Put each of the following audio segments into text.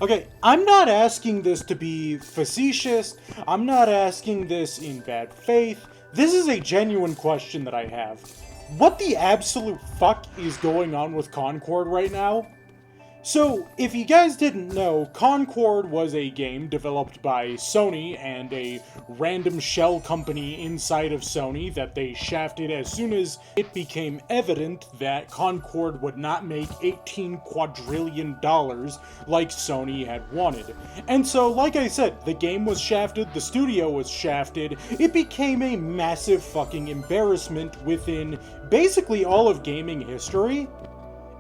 Okay, I'm not asking this to be facetious. I'm not asking this in bad faith. This is a genuine question that I have. What the absolute fuck is going on with Concord right now? So, if you guys didn't know, Concord was a game developed by Sony and a random shell company inside of Sony that they shafted as soon as it became evident that Concord would not make $18 quadrillion like Sony had wanted. And so, like I said, the game was shafted, the studio was shafted, it became a massive fucking embarrassment within basically all of gaming history.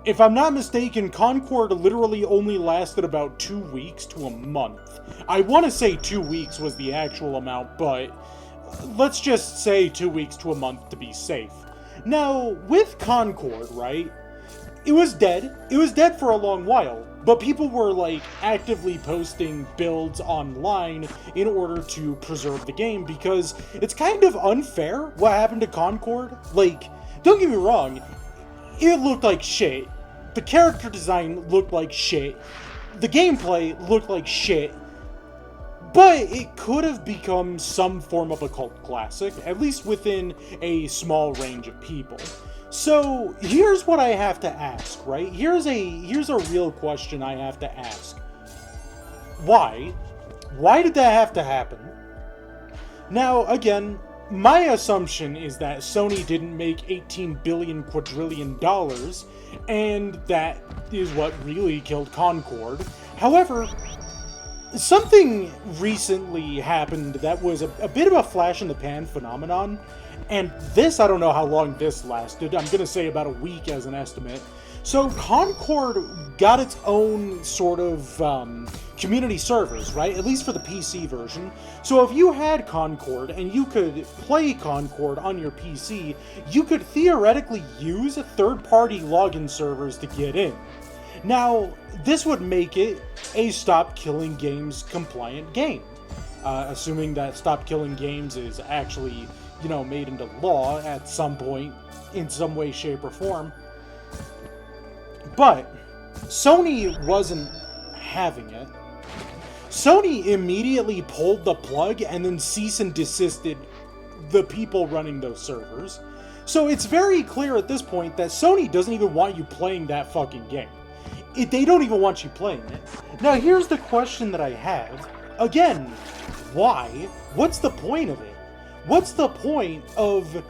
If I'm not mistaken, Concord literally only lasted about 2 weeks to a month. I want to say 2 weeks was the actual amount, but let's just say 2 weeks to a month to be safe. Now, with Concord, right, it was dead. It was dead for a long while, but people were, like, actively posting builds online in order to preserve the game, because it's kind of unfair what happened to Concord. Like, don't get me wrong, it looked like shit. The character design looked like shit. The gameplay looked like shit. But it could have become some form of a cult classic, at least within a small range of people. So here's what I have to ask, right? Here's a real question I have to ask. Why? Why did that have to happen? Now, again, my assumption is that Sony didn't make 18 billion quadrillion dollars, and that is what really killed Concord. However, something recently happened that was a bit of a flash-in-the-pan phenomenon, and this, I don't know how long this lasted. I'm gonna say about a week as an estimate. So Concord got its own sort of community servers, right? At least for the PC version. So if you had Concord and you could play Concord on your PC, you could theoretically use third-party login servers to get in. Now, this would make it a Stop Killing Games compliant game. Assuming that Stop Killing Games is actually, you know, made into law at some point, in some way, shape, or form. But Sony wasn't having it. Sony immediately pulled the plug and then cease and desisted the people running those servers. So it's very clear at this point that Sony doesn't even want you playing that fucking game. They don't even want you playing it. Now here's the question that I have. Again, why? What's the point of it? What's the point of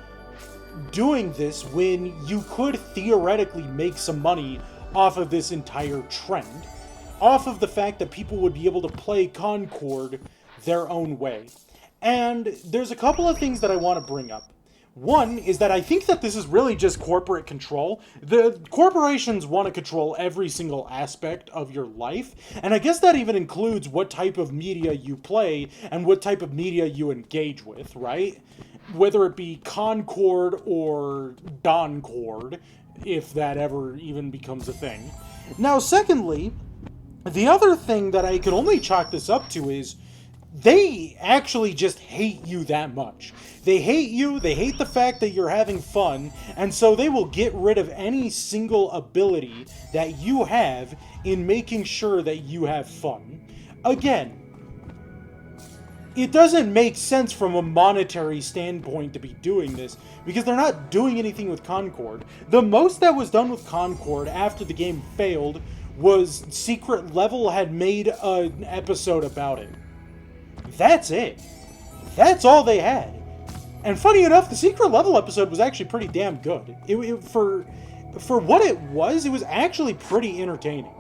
doing this when you could theoretically make some money off of this entire trend, off of the fact that people would be able to play Concord their own way? And there's a couple of things that I want to bring up. One is that I think that this is really just corporate control. The corporations want to control every single aspect of your life, and I guess that even includes what type of media you play and what type of media you engage with, right? Whether it be Concord or Doncord, if that ever even becomes a thing. Now, secondly, the other thing that I could only chalk this up to is they actually just hate you that much. They hate you, they hate the fact that you're having fun, and so they will get rid of any single ability that you have in making sure that you have fun. Again, it doesn't make sense from a monetary standpoint to be doing this, because they're not doing anything with Concord. The most that was done with Concord after the game failed was Secret Level had made an episode about it. That's it. That's all they had. And funny enough, the Secret Level episode was actually pretty damn good. For what it was actually pretty entertaining.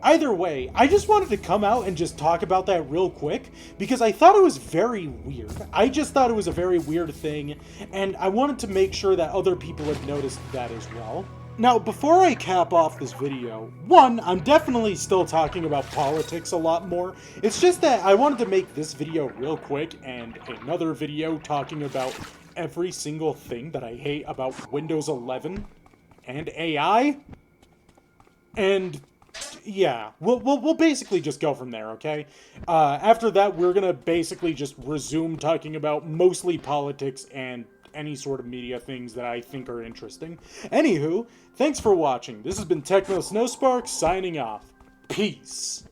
Either way, I just wanted to come out and just talk about that real quick, because I thought it was very weird. I just thought it was a very weird thing, and I wanted to make sure that other people had noticed that as well. Now, before I cap off this video, one, I'm definitely still talking about politics a lot more. It's just that I wanted to make this video real quick and another video talking about every single thing that I hate about Windows 11 and AI. And yeah, we'll basically just go from there, okay? After that, we're gonna basically just resume talking about mostly politics and any sort of media things that I think are interesting. Anywho, thanks for watching. This has been Techmo Snowspark signing off. Peace.